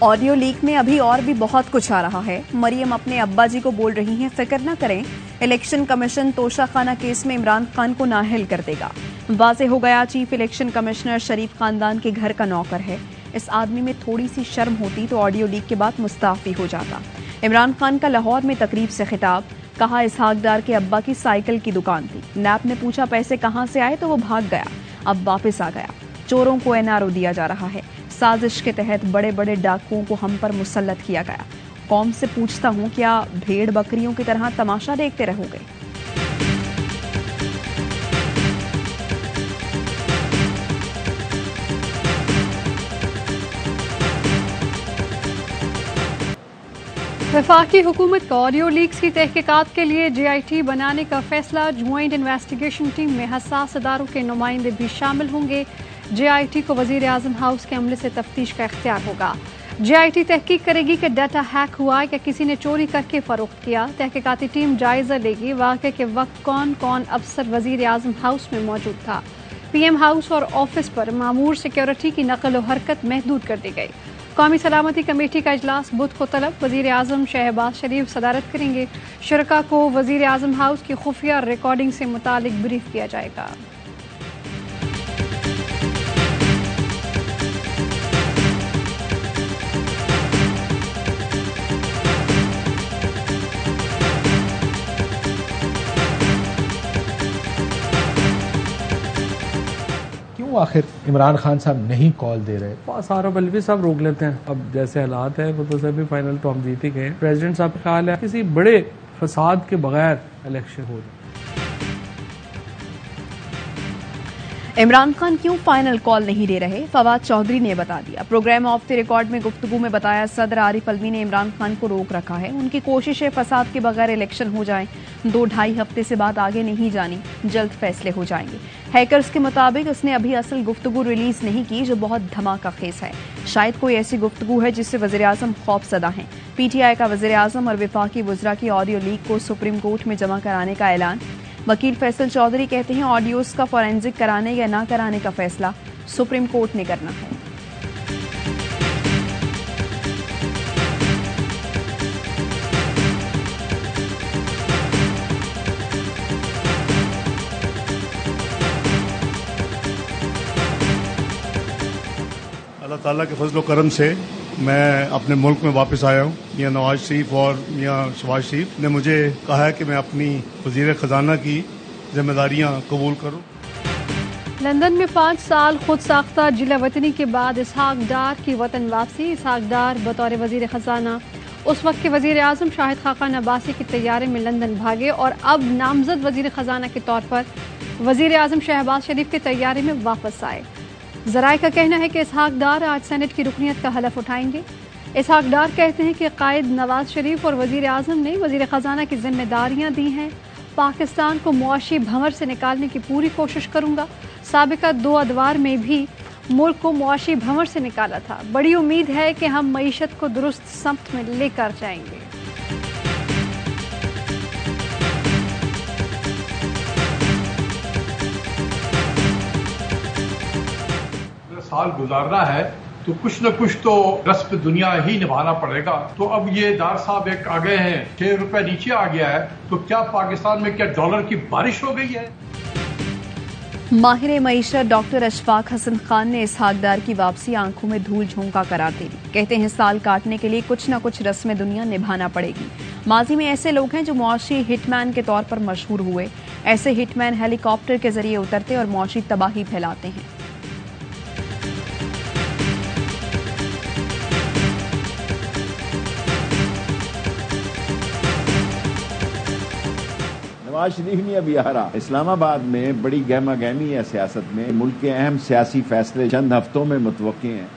Audio leak में अभी और भी बहुत कुछ आ रहा है। मरियम अपने अब्बा जी को बोल रही हैं, फिक्र न करें, इलेक्शन कमीशन तोशाखाना केस में इमरान खान को नाअहल कर देगा। वाज़े हो गया, चीफ इलेक्शन कमिश्नर शरीफ खानदान के घर का नौकर है। इस आदमी में थोड़ी सी शर्म होती तो ऑडियो लीक के बाद मुस्ताफी हो जाता। इमरान खान का लाहौर में तकरीब से खिताब, कहा इसहाक डार के अब्बा की साइकिल की दुकान थी। नैब ने पूछा पैसे कहां से आए तो वो भाग गया, अब वापस आ गया। चोरों को एनआरओ दिया जा रहा है। साजिश के तहत बड़े बड़े डाकुओं को हम पर मुसल्लत किया गया। कौम से पूछता हूं, क्या भेड़ बकरियों की तरह तमाशा देखते रहोगे? वफाकी हुकूमत का ऑडियो लीक्स की तहकीकात के लिए JIT बनाने का फैसला। ज्वाइंट इन्वेस्टिगेशन टीम में हसास अदारों के नुमाइंदे भी शामिल होंगे। JIT को वजीर आजम हाउस के अमले से तफ्तीश का इख्तियार होगा। JIT तहकीक करेगी कि डाटा हैक हुआ या किसी ने चोरी करके फरोख्त किया। तहकीकाती टीम जायजा लेगी वाक़े के वक्त कौन कौन अफसर वजीर आजम हाउस में मौजूद था। PM हाउस और ऑफिस पर मामूर सिक्योरिटी की नकल व हरकत महदूद कर दी गई। कौमी सलामती कमेटी का इजलास बुध को तलब, वजीर आजम शहबाज शरीफ सदारत करेंगे। शुरका को वजीर आजम हाउस की खुफिया रिकॉर्डिंग से मुतालिक ब्रीफ किया जाएगा। आखिर इमरान खान साहब नहीं कॉल दे रहे? सारा बल्बी साहब रोक लेते हैं। अब जैसे हालात है वो तो सभी फाइनल तो हम जीत ही गए। प्रेसिडेंट साहब का ख्याल है किसी बड़े फसाद के बगैर इलेक्शन हो जाए। इमरान खान क्यों फाइनल कॉल नहीं दे रहे? फवाद चौधरी ने बता दिया। प्रोग्राम ऑफ द रिकॉर्ड में गुफ्तगू में बताया, सदर आरिफ अलवी ने इमरान खान को रोक रखा है। उनकी कोशिश है फसाद के बगैर इलेक्शन हो जाए। 2-2.5 हफ्ते से बात आगे नहीं जानी, जल्द फैसले हो जाएंगे। हैकर्स के मुताबिक उसने अभी असल गुफ्तगू रिलीज नहीं की जो बहुत धमाका खेज है। शायद कोई ऐसी गुफ्तगू है जिससे वज़ीर आज़म खौफज़दा हैं। PTI का वज़ीर आज़म और वफाकी वज़रा की ऑडियो लीक को सुप्रीम कोर्ट में जमा कराने का ऐलान। वकील फैसल चौधरी कहते हैं, ऑडियोज का फॉरेंसिक कराने या ना कराने का फैसला सुप्रीम कोर्ट ने करना है। अल्लाह ताला के फजल करम से मैं अपने मुल्क में वापस आया हूँ। मियाँ नवाज शरीफ और मियाँ शहबाज शरीफ ने मुझे कहा है कि मैं अपनी वज़ीर ख़जाना की जिम्मेदारियाँ कबूल करूँ। लंदन में 5 साल खुद साख्ता जिला वतनी के बाद इसहाक डार की वतन वापसी। इसहाक डार बतौर वज़ीर ख़जाना उस वक्त के वज़ीर आज़म शाहिद खाकान अब्बासी के तैयारे में लंदन भागे और अब नामजद वज़ीर ख़जाना के तौर पर वज़ीर आज़म शहबाज शरीफ के तैयारे में वापस आए। ज़राए का कहना है कि इसहाक डार आज सेनेट की रुकनीत का हलफ उठाएंगे। इसहाक डार कहते हैं कि कायद नवाज शरीफ और वज़ीर आज़म ने वज़ीर ख़जाना की जिम्मेदारियाँ दी हैं। पाकिस्तान को मुआशी भंवर से निकालने की पूरी कोशिश करूँगा। साबिका 2 अदवार में भी मुल्क को मुआशी भंवर से निकाला था। बड़ी उम्मीद है कि हम मईशत को दुरुस्त समत में लेकर जाएंगे। साल गुजारना है तो कुछ न कुछ तो रस्म दुनिया ही निभाना पड़ेगा। तो अब ये डार साहब एक आ गए हैं, 6 रुपए नीचे आ गया है, तो क्या पाकिस्तान में क्या डॉलर की बारिश हो गई है? माहिर मईशत डॉक्टर अशफाक हसन खान ने इसहाक डार की वापसी आंखों में धूल झोंका करार दे दी। कहते हैं साल काटने के लिए कुछ न कुछ रस्म दुनिया निभाना पड़ेगी। माजी में ऐसे लोग हैं जो मुआशी हिटमैन के तौर पर मशहूर हुए। ऐसे हिटमैन हेलीकॉप्टर के जरिए उतरते और मुआशी तबाही फैलाते हैं। नवाज शरीफ नहीं अभी आ रहा। इस्लामाबाद में बड़ी गहमा गहमी है सियासत में। मुल्क के अहम सियासी फैसले चंद हफ्तों में मुतवक्की हैं।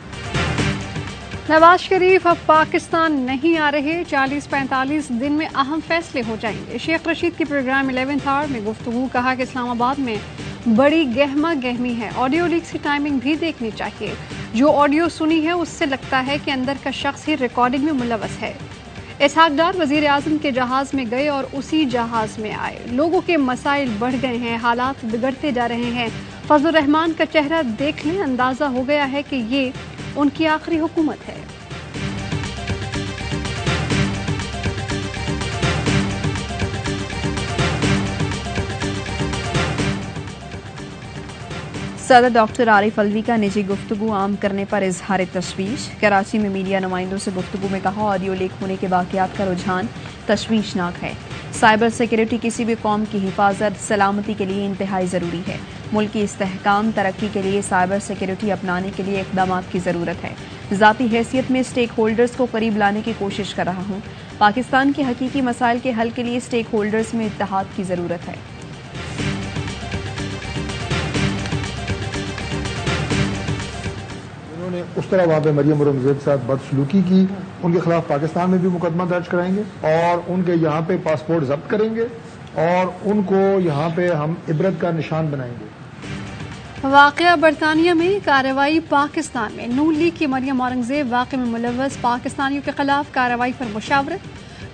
नवाज शरीफ अब पाकिस्तान नहीं आ रहे। 40-45 दिन में अहम फैसले हो जाएंगे। शेख रशीद की प्रोग्राम 11th आवर में गुफ्तगू, कहा कि इस्लामाबाद में बड़ी गहमा गहमी है। ऑडियो लीक्स की टाइमिंग भी देखनी चाहिए। जो ऑडियो सुनी है उससे लगता है कि अंदर का शख्स ही रिकॉर्डिंग में मुलव्वस है। इसहाक डार वज़ीर आज़म के जहाज में गए और उसी जहाज में आए। लोगों के मसाइल बढ़ गए हैं, हालात बिगड़ते जा रहे हैं। फजल रहमान का चेहरा देख लें, अंदाज़ा हो गया है कि ये उनकी आखिरी हुकूमत है। सदर डॉक्टर आरिफ अलवी का निजी गुफ्तगू आम करने पर इजहार तशवीश। कराची में मीडिया नुमाइंदों से गुफ्तगू में कहा, ऑडियो लीक होने के वाकयात का रुझान तशवीशनाक है। साइबर सिक्योरिटी किसी भी कौम की हिफाजत सलामती के लिए इंतहाई ज़रूरी है। मुल्क की इस्तेहकाम तरक्की के लिए साइबर सिक्योरिटी अपनाने के लिए इक़दाम की ज़रूरत है। ज़ाती हैसियत में स्टेक होल्डर्स को करीब लाने की कोशिश कर रहा हूँ। पाकिस्तान के हकीकी मसाइल के हल के लिए स्टेक होल्डर्स में इत्तेहाद की ज़रूरत है। उन्होंने उस तरह वहाँ पे मरियम और रमज़ेब के साथ बदसलूकी की, उनके खिलाफ पाकिस्तान में भी मुकदमा दर्ज कराएंगे और उनके यहाँ पे पासपोर्ट जब्त करेंगे और उनको यहाँ पे हम इबरत का निशान बनाएंगे। वाक़या बरतानिया में कार्रवाई। पाकिस्तान में नून लीग की मरियम औरंगजेब वाक़े में मुलव्वस पाकिस्तानियों के खिलाफ कार्रवाई पर मुशावरत।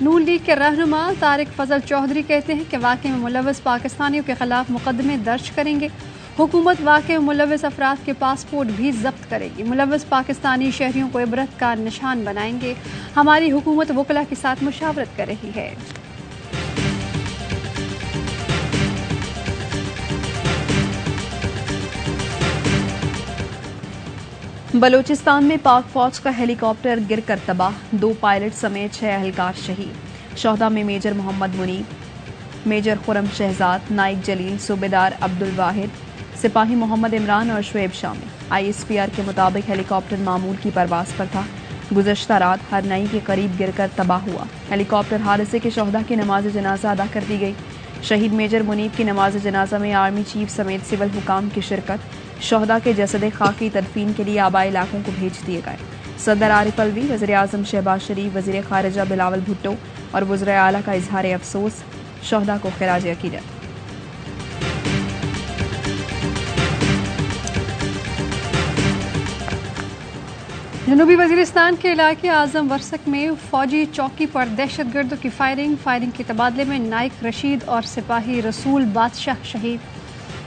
नून लीग के रहनुमा तारिक फजल चौधरी कहते हैं कि वाक़े में मुलव्वस पाकिस्तानियों के खिलाफ मुकदमे दर्ज करेंगे। हुकूमत वाक़े में मुलव्वस अफराद के पासपोर्ट भी जब्त करेगी। मुलव्वस पाकिस्तानी शहरियों को इबरत का निशान बनाएंगे। हमारी हुकूमत वकला के साथ मुशावरत कर रही है। बलूचिस्तान में पाक फौज का हेलीकॉप्टर गिरकर तबाह, 2 पायलट समेत 6 एहलकार शहीद। शोहदा में मेजर मोहम्मद मुनीब, मेजर खुरम शहजाद, नाइक जलील, सूबेदार अब्दुल वाहिद, सिपाही मोहम्मद इमरान और शुएब शामिल। ISPR के मुताबिक हेलीकॉप्टर मामूल की परवाज पर था। गुज़श्ता रात हरनई के करीब गिरकर तबाह हुआ। हेलीकॉप्टर हादसे के शोहदा की नमाज जनाजा अदा कर दी गई। शहीद मेजर मुनीब की नमाज जनाजा में आर्मी चीफ समेत सिविल हुकाम की शिरकत। शोहदा के जसद खाकी तदफीन के लिए आबाई इलाकों को भेज दिए गए। सदर आरिफ अलवी, वज़ीर आज़म शहबाज शरीफ, वज़ीर ख़ारिजा बिलावल भुट्टो और वज़ीर आला का इजहार अफसोस। शोहदा को खिराज अक़ीदत। जनूबी वज़ीरिस्तान के इलाके आज़म वर्सक में फौजी चौकी पर दहशतगर्दों की फायरिंग के तबादले में नाइक रशीद और सिपाही रसूल बादशाह शहीद।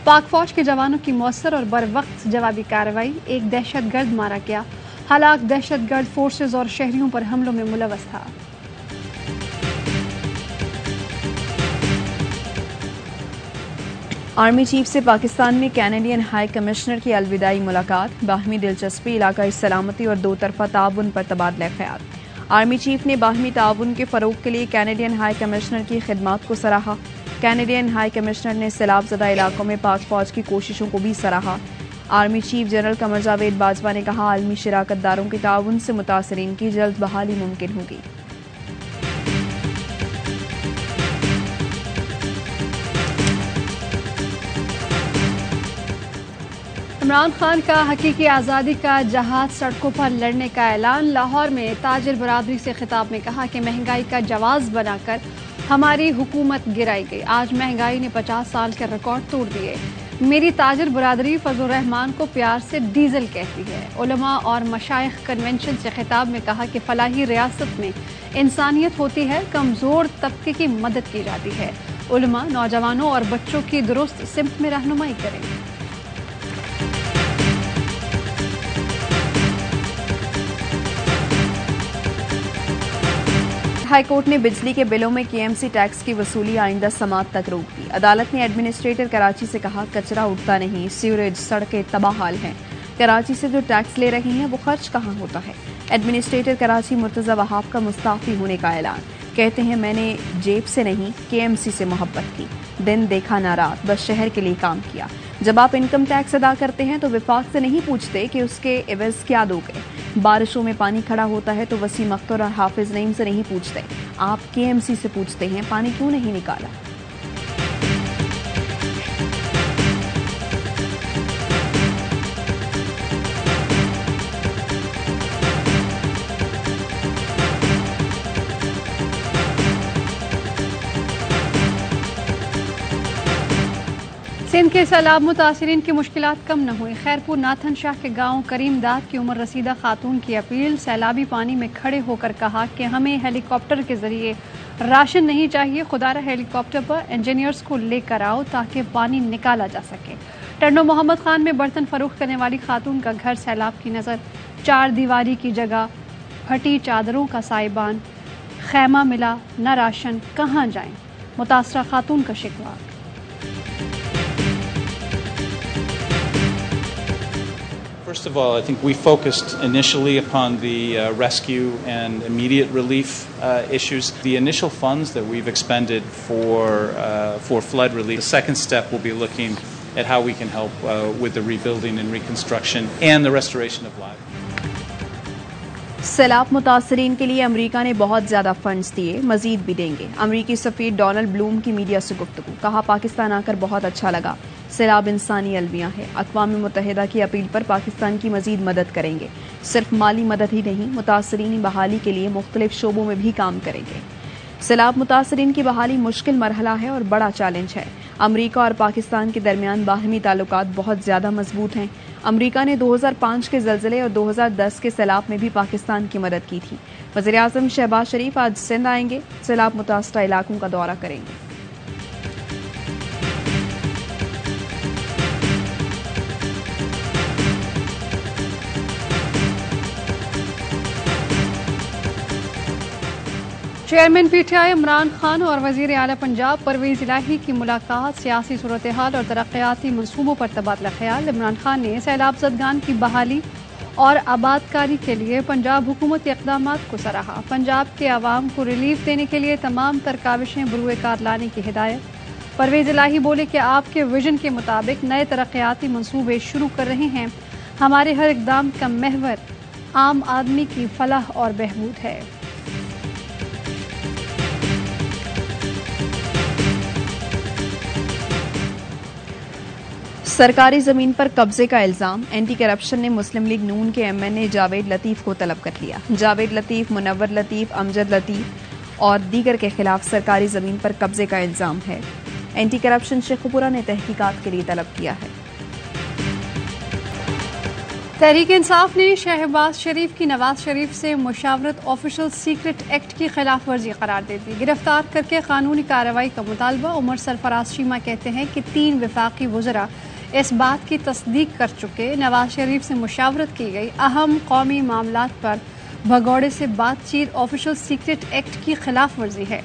पाक फौज के जवानों की मौसर और बर वक्त जवाबी कार्रवाई। एक दहशतगर्द मारा गया। हालाक दहशतगर्द फोर्सेज और शहरियों पर हमलों में मुलव्वस था। आर्मी चीफ से पाकिस्तान में कैनेडियन हाई कमिश्नर की अलविदाई मुलाकात। बाहमी दिलचस्पी, इलाकाई सलामती और 2 तरफा ताउन पर तबादला ख्याल। आर्मी चीफ ने बाहमी ताउन के फ़रोग के लिए कैनेडियन हाई कमिश्नर की खिदमात को सराहा। कैनेडियन हाई कमिश्नर ने सैलाबज़दा इलाकों में पाक फौज की कोशिशों को भी सराहा। Army chief general Qamar Javed Bajwa ने कहा, आलमी शराकतदारों के ताउन से मुतासरीन की जल्द बहाली मुमकिन होगी। इमरान खान का हकीकी आज़ादी का जहाज सड़कों पर लड़ने का ऐलान। लाहौर में ताजिर बरादरी से खिताब में कहा कि महंगाई का जवाज बनाकर हमारी हुकूमत गिराई गई। आज महंगाई ने 50 साल के रिकॉर्ड तोड़ दिए। मेरी ताजिर बरादरी फजल रहमान को प्यार से डीजल कहती है। उलमा और मशाइख कन्वेंशन से खिताब में कहा कि फलाही रियासत में इंसानियत होती है, कमज़ोर तबके की मदद की जाती है। उलमा नौजवानों और बच्चों की दुरुस्त सिमत में रहनुमाई करें। हाईकोर्ट ने बिजली के बिलों में KMC टैक्स की वसूली आइंदा समात तक रोक दी। अदालत ने एडमिनिस्ट्रेटर कराची से कहा, कचरा उठता नहीं, सीवरेज, सड़कें तबाह हाल हैं। कराची से जो टैक्स ले रही हैं वो खर्च कहाँ होता है। एडमिनिस्ट्रेटर कराची मुर्तज़ा वहाब का मुस्ताफी होने का ऐलान। कहते हैं, मैंने जेब से नहीं KMC से मोहब्बत की, दिन देखा ना रात, बस शहर के लिए काम किया। जब आप इनकम टैक्स अदा करते हैं तो विफाक से नहीं पूछते कि उसके एवज क्या दोगे। बारिशों में पानी खड़ा होता है तो वसीम अख्तर और हाफिज नईम से नहीं पूछते, आप KMC से पूछते हैं, पानी क्यों नहीं निकाला। सिंध के सैलाब मुतासरीन की मुश्किलात कम न हुई। खैरपुर नाथन शाह के गांव करीमदाद की उम्र रसीदा खातून की अपील। सैलाबी पानी में खड़े होकर कहा कि हमें हेलीकॉप्टर के जरिए राशन नहीं चाहिए, खुदारा हेलीकॉप्टर पर इंजीनियर्स को लेकर आओ ताकि पानी निकाला जा सके। टंडो मोहम्मद खान में बर्तन फरोख्त करने वाली खातून का घर सैलाब की नज़र, 4 दीवारी की जगह, फटी चादरों का साइबान, खैमा मिला न राशन, कहाँ जाएं। मुतासरा खातून का शिकवा। First of all, I think we focused initially upon the rescue and immediate relief issues. The initial funds that we've expended for flood relief. The second step will be looking at how we can help with the rebuilding and reconstruction and the restoration of lives. सैलाब मुतासरीन के लिए America ने बहुत ज्यादा funds दिए, मजीद भी देंगे। अमेरिकी सफीर डोनाल्ड ब्लूम की मीडिया से गुफ्तगू, कहा पाकिस्तान आकर बहुत अच्छा लगा, सैलाब इंसानी अलविया है, अक़वाम मुत्तहिदा की अपील पर पाकिस्तान की मजीद मदद करेंगे। सिर्फ माली मदद ही नहीं, मुतासरीन बहाली के लिए मुख्तलिफ शोबों में भी काम करेंगे। सैलाब मुतासरीन की बहाली मुश्किल मरहला है और बड़ा चैलेंज है। अमेरिका और पाकिस्तान के दरमियान बाहमी ताल्लुकात बहुत ज्यादा मजबूत हैं। अमेरिका ने 2005 के ज़लज़ले और 2010 के सैलाब में भी पाकिस्तान की मदद की थी। वज़ीर-ए-आज़म शहबाज शरीफ आज सिंध आएंगे, सैलाब मुतासरा इलाकों का दौरा करेंगे। चेयरमैन पीटीआई इमरान खान और वजीर आला पंजाब परवेज इलाही की मुलाकात, सियासी सूरत हाल और तरक्याती मनसूबों पर तबादला ख्याल। इमरान खान ने सैलाब ज़दगान की बहाली और आबादकारी के लिए पंजाब हुकूमत के इक़दाम को सराहा। पंजाब के अवाम को रिलीफ देने के लिए तमाम तर काविशें बरूए कार लाने की हिदायत। परवेज इलाही बोले कि आपके विजन के मुताबिक नए तरक्याती मनसूबे शुरू कर रहे हैं। हमारे हर इक़दाम का महवर आम आदमी की फलाह और बहबूद है। सरकारी जमीन पर कब्जे का इल्जाम, एंटी करप्शन ने मुस्लिम लीग नून के एमएनए जावेद लतीफ को तलब कर लिया। जावेद लतीफ, मुनव्वर लतीफ, अमजद लतीफ और दीगर के खिलाफ सरकारी जमीन पर कब्जे का इल्जाम है। एंटी करप्शन शेखुपुरा ने तहकीकात के लिए तलब किया है। तहरीक इंसाफ ने शहबाज शरीफ की नवाज शरीफ से मुशावरत ऑफिशियल सीक्रेट एक्ट की खिलाफ वर्जी करार दे दी। गिरफ्तार करके कानूनी कार्रवाई का मुतालबा। उमर सरफराज शीमा कहते हैं कि 3 वफाकी वज़रा इस बात की तस्दीक कर चुके नवाज शरीफ से मुशावरत की गई अहम कौमी मामलात पर भगौड़े से बातचीत ऑफिशियल सीक्रेट एक्ट की खिलाफ वर्जी है।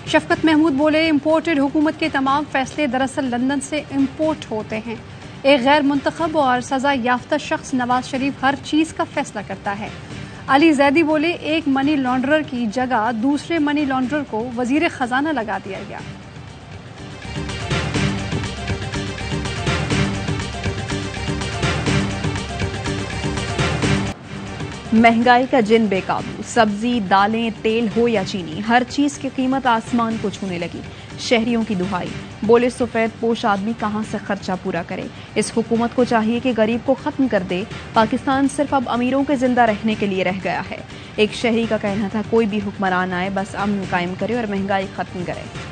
शफकत महमूद बोले, इम्पोर्टेड हुकूमत के तमाम फैसले दरअसल लंदन से इम्पोर्ट होते हैं। एक गैर मुंतखब और सजा याफ्ता शख्स नवाज शरीफ हर चीज़ का फैसला करता है। अली जैदी बोले, एक मनी लॉन्ड्रर की जगह दूसरे मनी लॉन्ड्रर को वजीर खजाना लगा दिया गया। महंगाई का जिन बेकाबू, सब्जी, दालें, तेल हो या चीनी, हर चीज की कीमत आसमान को छूने लगी। शहरियों की दुहाई, बोले सफेद पोश आदमी कहां से खर्चा पूरा करे। इस हुकूमत को चाहिए कि गरीब को खत्म कर दे। पाकिस्तान सिर्फ अब अमीरों के जिंदा रहने के लिए रह गया है। एक शहरी का कहना था, कोई भी हुक्मरान आए बस अमन कायम करे और महंगाई खत्म करे।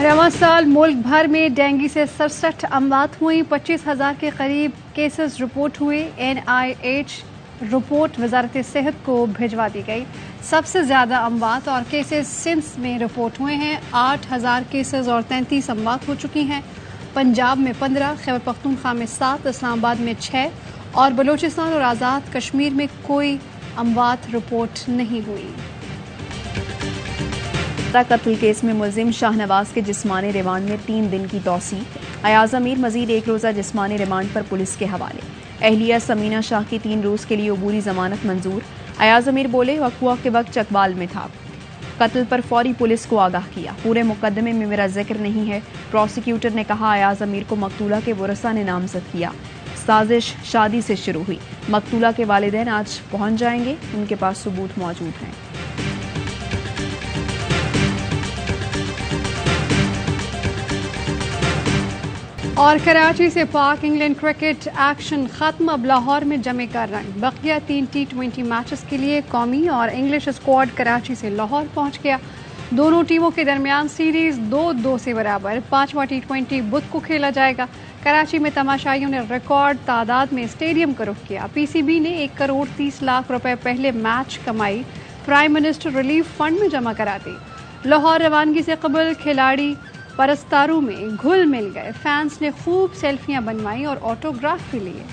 रवां साल मुल्क भर में डेंगू से 67 अमवात हुई। 25,000 के करीब केसेस रिपोर्ट हुए। NIH रिपोर्ट वजारत सेहत को भिजवा दी गई। सबसे ज़्यादा अमवात और केसेस सिंध में रिपोर्ट हुए हैं। 8,000 केसेस और 33 अमवात हो चुकी हैं। पंजाब में 15, खैबर पख्तूनख्वा में 7, इस्लामाबाद में 6 और बलूचिस्तान और आज़ाद कश्मीर में कोई अमवात रिपोर्ट नहीं हुई। कत्ल केस में मुलजिम शाहनवाज के जिस्मानी रिमांड में 3 दिन की तौसी। अयाज अमीर मजीद 1 रोज़ा जिस्मानी रिमांड पर पुलिस के हवाले। अहलिया समीना शाह की 3 रोज़ के लिए अबूरी जमानत मंजूर। अयाज अमीर बोले, वक़्वा के वक्त चकबाल में था, कत्ल पर फौरी पुलिस को आगाह किया। पूरे मुकदमे में मेरा जिक्र नहीं है। प्रोसिक्यूटर ने कहा, अयाज अमीर को मकतूला के वरसा ने नामजद किया। साजिश शादी से शुरू हुई। मकतूला के वालिदैन आज पहुंच जाएंगे, उनके पास सबूत मौजूद हैं। और कराची से पाक इंग्लैंड क्रिकेट एक्शन खत्म। अब लाहौर में जमेगा रंग। बकिया 3 T20 मैचेस के लिए कौमी और इंग्लिश स्क्वाड कराची से लाहौर पहुंच गया। दोनों टीमों के दरमियान सीरीज 2-2 से बराबर। 5वां T20 बुध को खेला जाएगा। कराची में तमाशाइयों ने रिकॉर्ड तादाद में स्टेडियम का रुख किया। PCB ने 1 करोड़ 30 लाख रुपए पहले मैच कमाई प्राइम मिनिस्टर रिलीफ फंड में जमा करा दी। लाहौर रवानगी से कबल खिलाड़ी परस्तारों में घुल मिल गए। फैंस ने खूब सेल्फियां बनवाई और ऑटोग्राफ भी लिए।